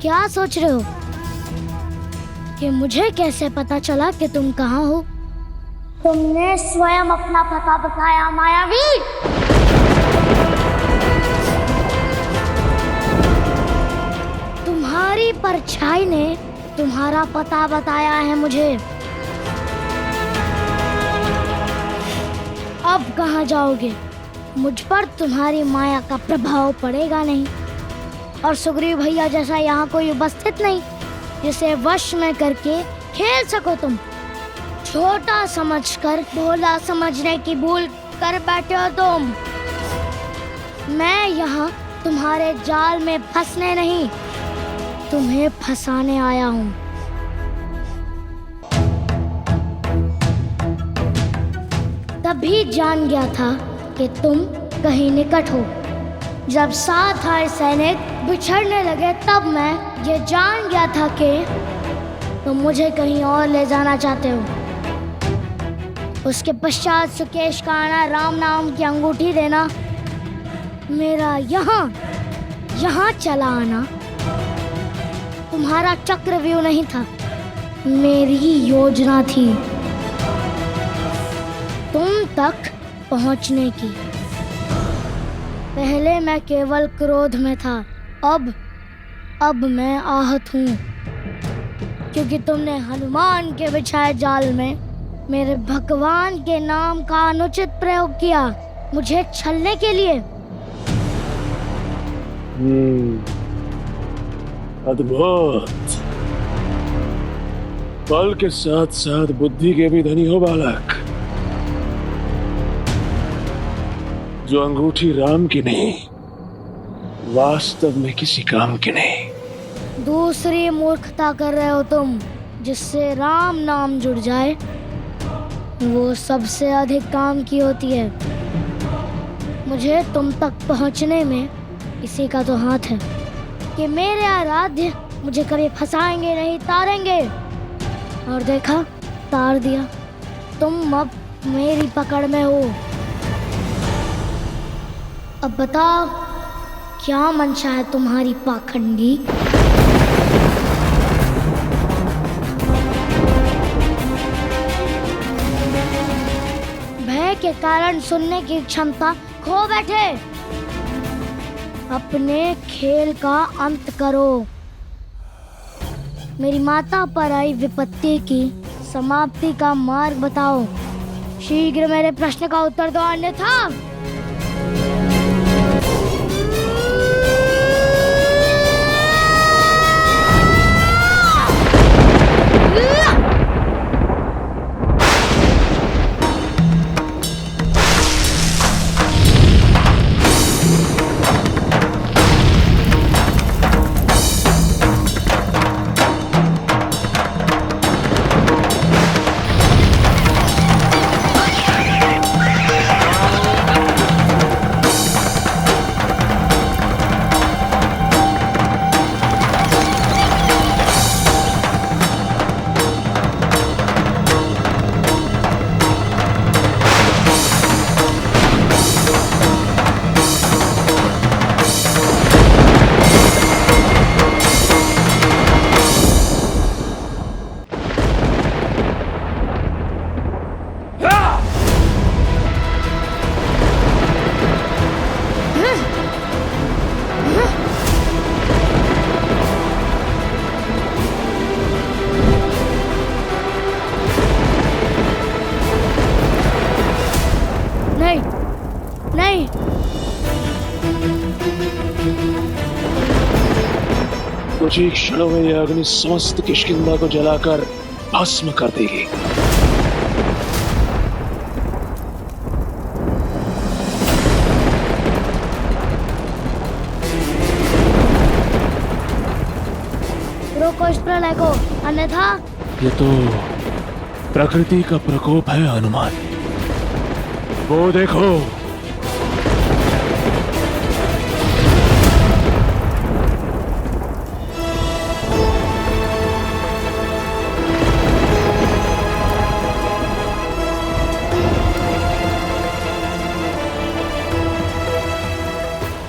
क्या सोच रहे हो कि मुझे कैसे पता चला कि तुम कहाँ हो? तुमने स्वयं अपना पता बताया मायावी। तुम्हारी परछाई ने तुम्हारा पता बताया है मुझे। अब कहाँ जाओगे? मुझ पर तुम्हारी माया का प्रभाव पड़ेगा नहीं, और सुग्रीव भैया जैसा यहाँ कोई उपस्थित नहीं जिसे वश में करके खेल सको तुम। छोटा समझकर भोला समझने की भूल कर बैठे हो तुम। मैं यहाँ तुम्हारे जाल में फंसने नहीं, तुम्हें फंसाने आया हूँ। तभी जान गया था कि तुम कहीं निकट हो। जब 7 आए सैनिक बिछड़ने लगे तब मैं ये जान गया था कि तुम मुझे कहीं और ले जाना चाहते हो। उसके पश्चात सुकेश का आना, राम नाम की अंगूठी देना, मेरा यहाँ चला आना तुम्हारा चक्रव्यूह नहीं था, मेरी ही योजना थी तुम तक पहुंचने की। पहले मैं केवल क्रोध में था, अब मैं आहत हूँ, क्योंकि तुमने हनुमान के बिछाए जाल में मेरे भगवान के नाम का अनुचित प्रयोग किया, मुझे छलने के लिए। अद्भुत। बल के साथ साथ बुद्धि के भी धनी हो बालक। जो अंगूठी राम की नहीं, वास्तव में किसी काम की नहीं। दूसरी मूर्खता कर रहे हो तुम, जिससे राम नाम जुड़ जाए वो सबसे अधिक काम की होती है। मुझे तुम तक पहुंचने में इसी का तो हाथ है कि मेरे आराध्य मुझे कभी फंसाएंगे नहीं, तारेंगे। और देखा, तार दिया। तुम अब मेरी पकड़ में हो। अब बताओ, क्या मंशा है तुम्हारी पाखंडी? भय के कारण सुनने की क्षमता खो बैठे। अपने खेल का अंत करो। मेरी माता पर आई विपत्ति की समाप्ति का मार्ग बताओ। शीघ्र मेरे प्रश्न का उत्तर दो, अन्यथा नहीं। कुछ ही क्षणों में यह अग्नि समस्त किष्किंधा को जलाकर भस्म कर देगी। रोको इस प्रलय को, अन्यथा। ये तो प्रकृति का प्रकोप है हनुमान। वो देखो।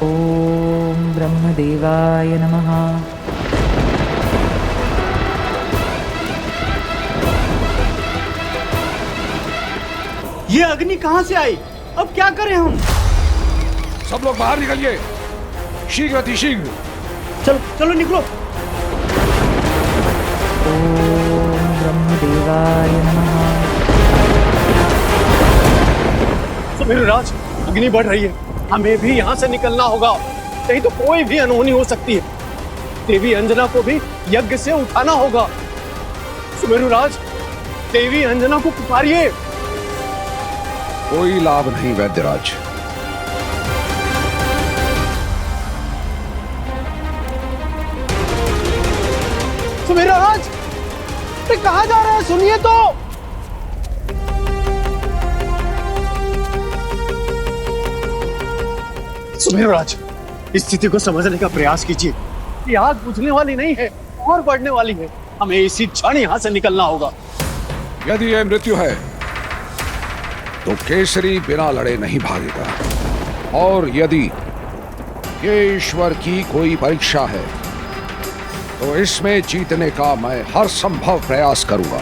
ओम ब्रह्मदेवाय नमः। ये अग्नि कहाँ से आई? अब क्या करें हम? सब लोग बाहर निकलिए, शीघ्र अतिशीघ्र। चलो चलो निकलो। ओम ब्रह्मदेवाय नमः। सुमेरुराज, अग्नि बढ़ रही है, हमें भी यहाँ से निकलना होगा, नहीं तो कोई भी अनहोनी हो सकती है। देवी अंजना को भी यज्ञ से उठाना होगा। सुमेरुराज, देवी अंजना को पुकारिए। कोई लाभ नहीं वैद्यराज। सुमेरुराज, कहाँ जा रहे हैं? सुनिए तो। सुमेरुराज, इस स्थिति को समझने का प्रयास कीजिए। ये आग बुझने वाली नहीं है और बढ़ने वाली है। हमें इसी क्षण यहाँ से निकलना होगा। यदि यह मृत्यु है तो केसरी बिना लड़े नहीं भागेगा, और यदि ये ईश्वर की कोई परीक्षा है तो इसमें जीतने का मैं हर संभव प्रयास करूंगा।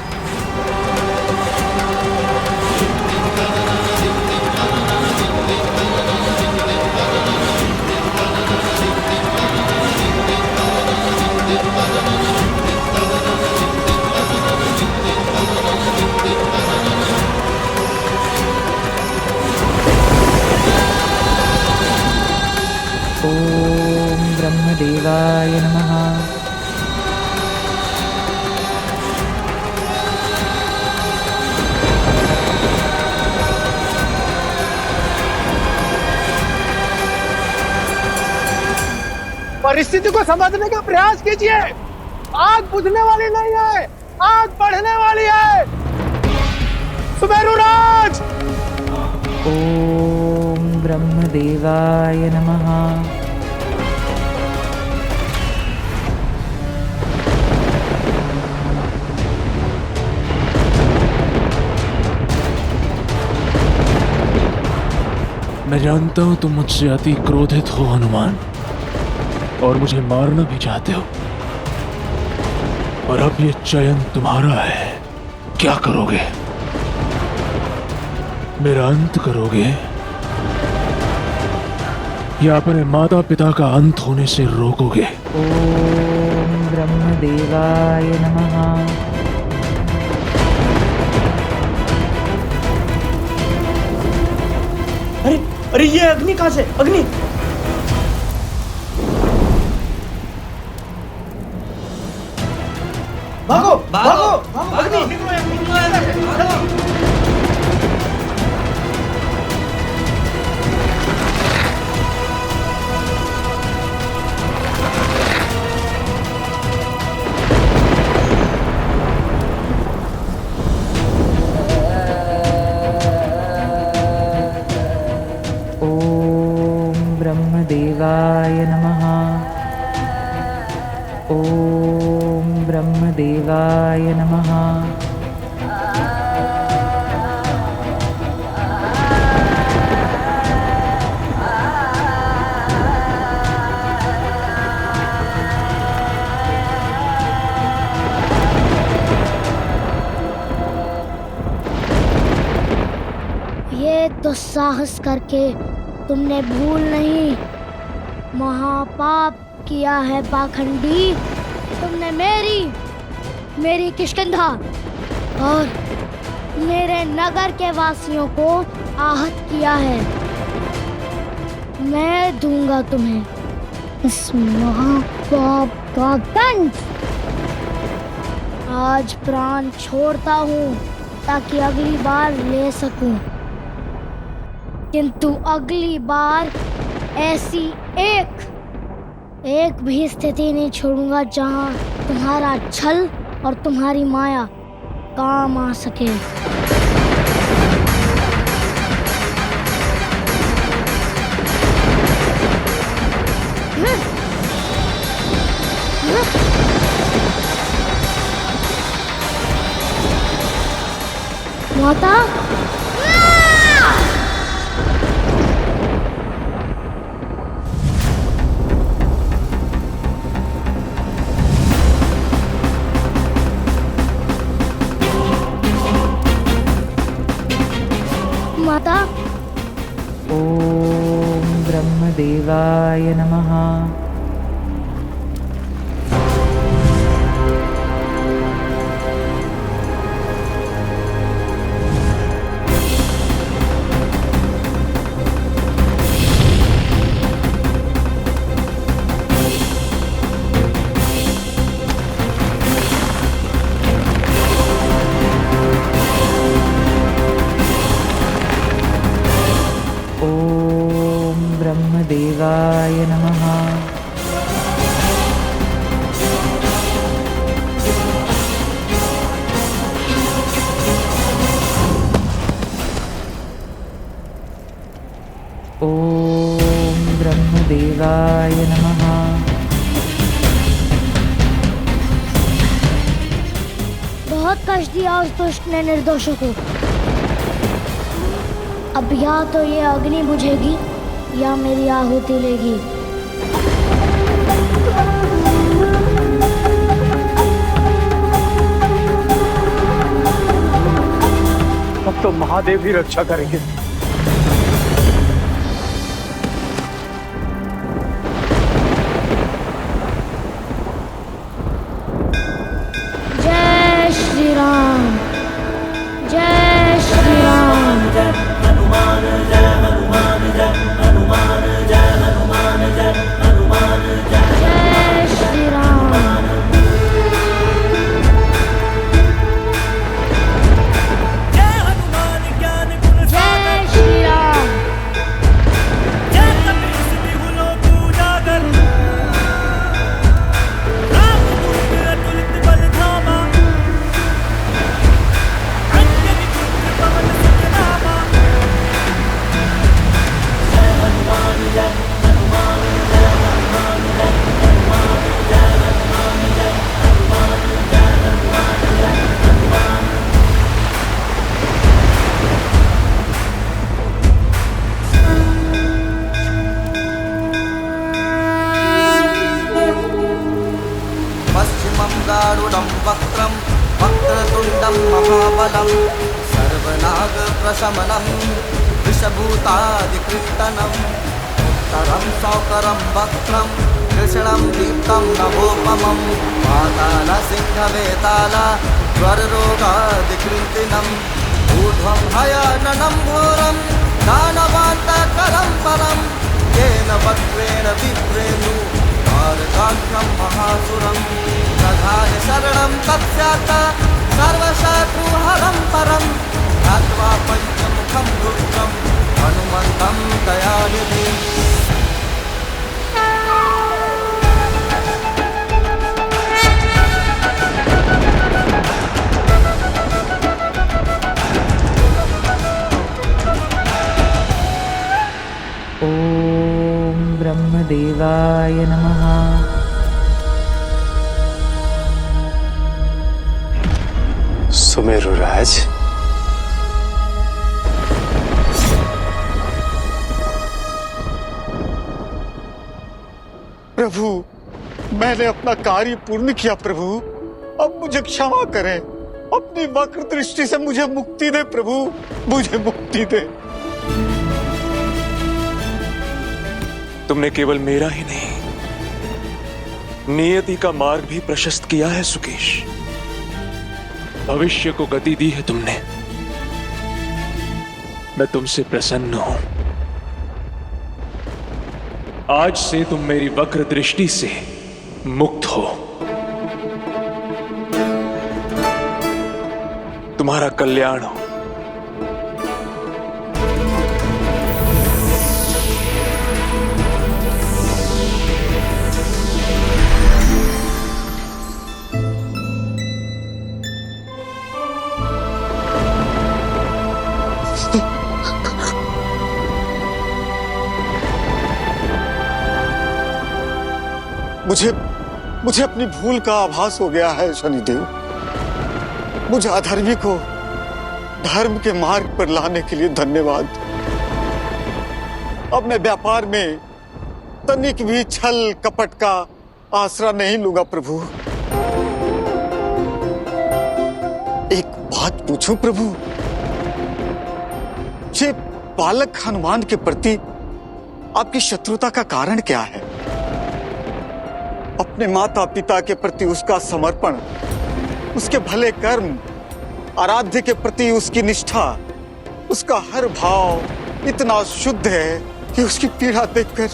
ओम ब्रह्मदेवाय नमः। परिस्थिति को समझने का प्रयास कीजिए। आग बुझने वाली नहीं है, आग बढ़ने वाली है। सुमेरुराज, ओम ब्रह्मदेवाय नमः। मैं जानता हूं तुम मुझसे अति क्रोधित हो हनुमान, और मुझे मारना भी चाहते हो, और अब ये चयन तुम्हारा है। क्या करोगे? मेरा अंत करोगे या अपने माता पिता का अंत होने से रोकोगे? ओम ब्रह्मदेवाय नमः। अरे अरे, ये अग्नि कहाँ से? अग्नि! भागो भागो भागो, अग्नि! ओम ब्रह्मदेवाय नमः। ओम ब्रह्मदेवाय नमः। ये दुस्साहस करके तुमने भूल नहीं महापाप किया है पाखंडी। तुमने मेरी किष्किंधा और मेरे नगर के वासियों को आहत किया है। मैं दूंगा तुम्हें इस महापाप का दंड। आज प्राण छोड़ता हूँ ताकि अगली बार ले सकूं, किंतु अगली बार ऐसी एक भी स्थिति नहीं छोड़ूंगा जहां तुम्हारा छल और तुम्हारी माया काम आ सके। माता, माता। ॐ ब्रह्मदेवाय नमः। ॐ ब्रह्मदेवाय नमः। ॐ ब्रह्मदेवाय नमः। बहुत कष्ट दिया उस दुष्ट ने निर्दोषों को। अब या तो ये अग्नि बुझेगी या मेरी आहुति लेगी। अब तो महादेव ही रक्षा करेंगे। जय श्री राम, जय श्री राम। जय श्री राम। जय श्री राम। पश्चिमं गारुडं वक्त्रं वक्रतुण्डं महाबलं सर्वनागप्रशमनं विषभूतादिकृत्तनम् उत्तरं सौकरं वक्त्रं कृष्णं दीप्तं नभोपमं पातालसिंहवेताल ज्वररोगादिकृन्तिनम् ऊर्ध्वं हयननं घोरं दानवान्तकरं परं येन वक्रेण बिभ्रेणु मार्गाख्यं महासुरं दधाय शरणं तत्स्यात् सर्वशत्रुहरं परं ध्यात्वा पञ्चमुखं रुद्रं हनुमन्तं दयानिधिम्। ॐ ब्रह्मदेवाय नमः। सुमेरुराज, प्रभु, मैंने अपना कार्य पूर्ण किया प्रभु, अब मुझे क्षमा करें। अपनी वक्र दृष्टि से मुझे मुक्ति दे प्रभु, मुझे मुक्ति दे। तुमने केवल मेरा ही नहीं, नियति का मार्ग भी प्रशस्त किया है सुकेश। भविष्य को गति दी है तुमने। मैं तुमसे प्रसन्न हूं। आज से तुम मेरी वक्र दृष्टि से मुक्त हो। तुम्हारा कल्याण हो। मुझे अपनी भूल का आभास हो गया है शनिदेव। मुझे अधर्मी को धर्म के मार्ग पर लाने के लिए धन्यवाद। अब मैं व्यापार में तनिक भी छल कपट का आसरा नहीं लूंगा प्रभु। एक बात पूछूं प्रभु, ये बालक हनुमान के प्रति आपकी शत्रुता का कारण क्या है? अपने माता पिता के प्रति उसका समर्पण, उसके भले कर्म, आराध्य के प्रति उसकी निष्ठा, उसका हर भाव इतना शुद्ध है कि उसकी पीड़ा देखकर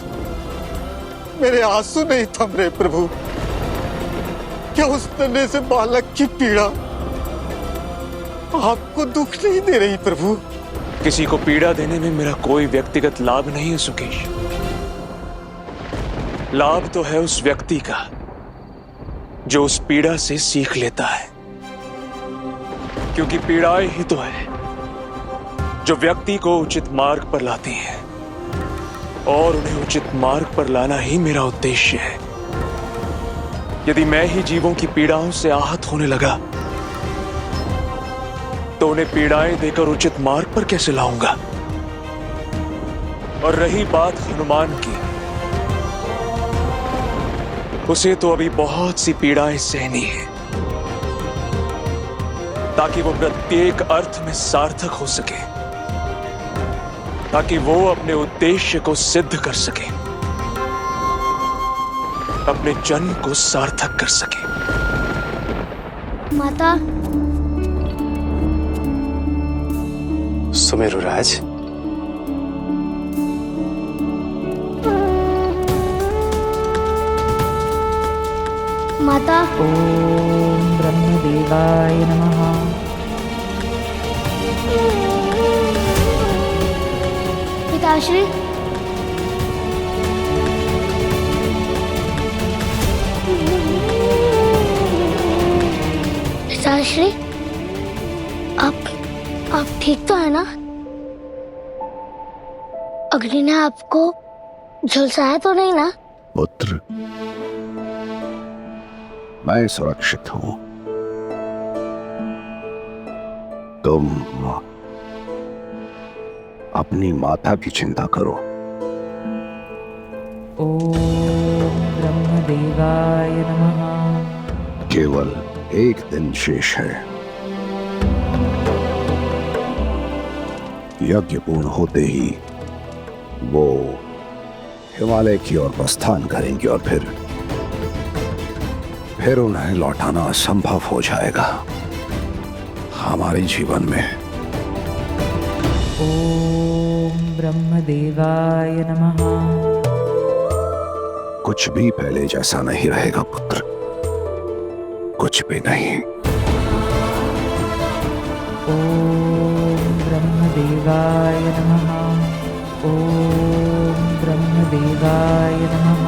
मेरे आंसू नहीं थम रहे प्रभु। क्या उस नन्हे से बालक की पीड़ा आपको दुख नहीं दे रही प्रभु? किसी को पीड़ा देने में मेरा कोई व्यक्तिगत लाभ नहीं है सुकेश। लाभ तो है उस व्यक्ति का जो उस पीड़ा से सीख लेता है, क्योंकि पीड़ाएं ही तो है जो व्यक्ति को उचित मार्ग पर लाती हैं, और उन्हें उचित मार्ग पर लाना ही मेरा उद्देश्य है। यदि मैं ही जीवों की पीड़ाओं से आहत होने लगा तो उन्हें पीड़ाएं देकर उचित मार्ग पर कैसे लाऊंगा? और रही बात हनुमान की, उसे तो अभी बहुत सी पीड़ाएं सहनी है ताकि वो प्रत्येक अर्थ में सार्थक हो सके, ताकि वो अपने उद्देश्य को सिद्ध कर सके, अपने जन्म को सार्थक कर सके। माता, सुमेरुराज, माता। ओम ब्रह्मदेवाय नमः। पिताश्री, पिताश्री, आप ठीक तो है ना? अग्नि ने आपको झुलसाया तो नहीं ना? पुत्र, मैं सुरक्षित हूं। तुम अपनी माता की चिंता करो। ओम ब्रह्मदेवाय नमः। केवल एक दिन शेष है। यज्ञ पूर्ण होते ही वो हिमालय की ओर प्रस्थान करेंगे और फिर उन्हें लौटाना असंभव हो जाएगा हमारे जीवन में। ओम ब्रह्मदेवाय नमः। कुछ भी पहले जैसा नहीं रहेगा पुत्र, कुछ भी नहीं। ओम ब्रह्मदेवाय नमः। ओम ब्रह्मदेवाय नमः।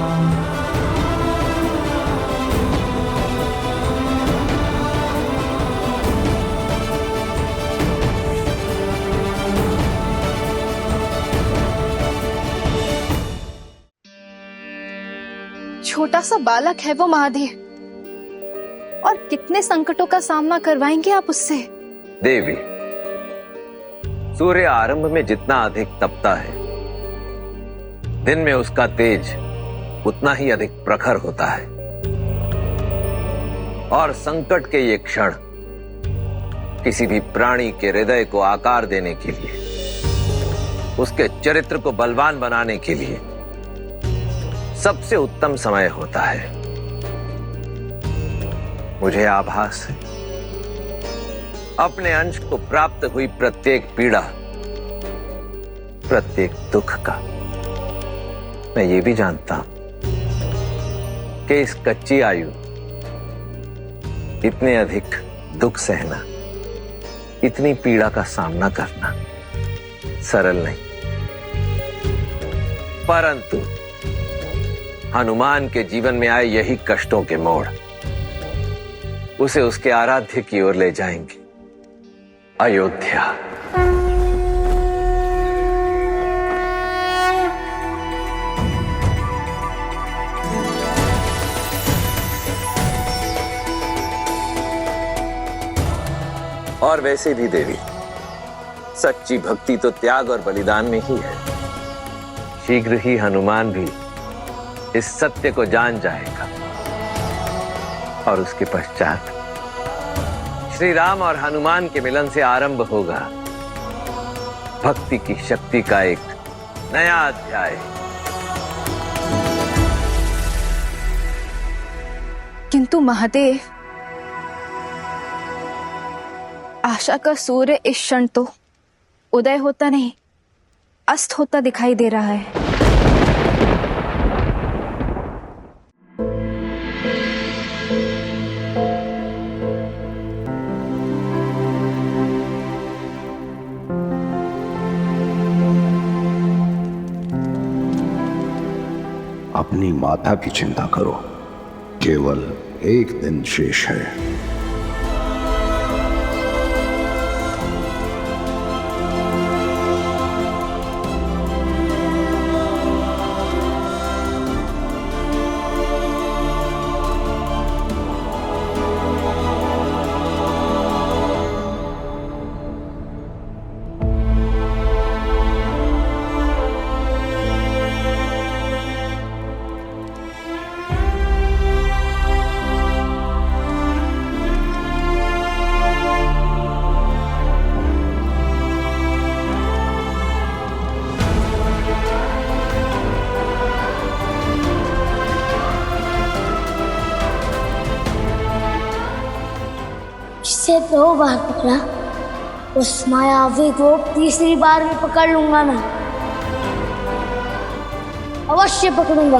छोटा सा बालक है वो महादेव, और कितने संकटों का सामना करवाएंगे आप उससे? देवी, सूर्य आरंभ में जितना अधिक तपता है, दिन में उसका तेज उतना ही अधिक प्रखर होता है। और संकट के ये क्षण किसी भी प्राणी के हृदय को आकार देने के लिए, उसके चरित्र को बलवान बनाने के लिए सबसे उत्तम समय होता है। मुझे आभास है अपने अंश को प्राप्त हुई प्रत्येक पीड़ा, प्रत्येक दुख का। मैं ये भी जानता हूं कि इस कच्ची आयु इतने अधिक दुख सहना, इतनी पीड़ा का सामना करना सरल नहीं। परंतु हनुमान के जीवन में आए यही कष्टों के मोड़ उसे उसके आराध्य की ओर ले जाएंगे, अयोध्या। और वैसे भी देवी, सच्ची भक्ति तो त्याग और बलिदान में ही है। शीघ्र ही हनुमान भी इस सत्य को जान जाएगा और उसके पश्चात श्री राम और हनुमान के मिलन से आरंभ होगा भक्ति की शक्ति का एक नया अध्याय। किंतु महादेव, आशा का सूर्य इस क्षण तो उदय होता नहीं, अस्त होता दिखाई दे रहा है। अपनी माता की चिंता करो, केवल एक दिन शेष है। जिसे 2 बार पकड़ा, उस मायावी को तीसरी बार भी पकड़ लूंगा मैं, अवश्य पकड़ूंगा।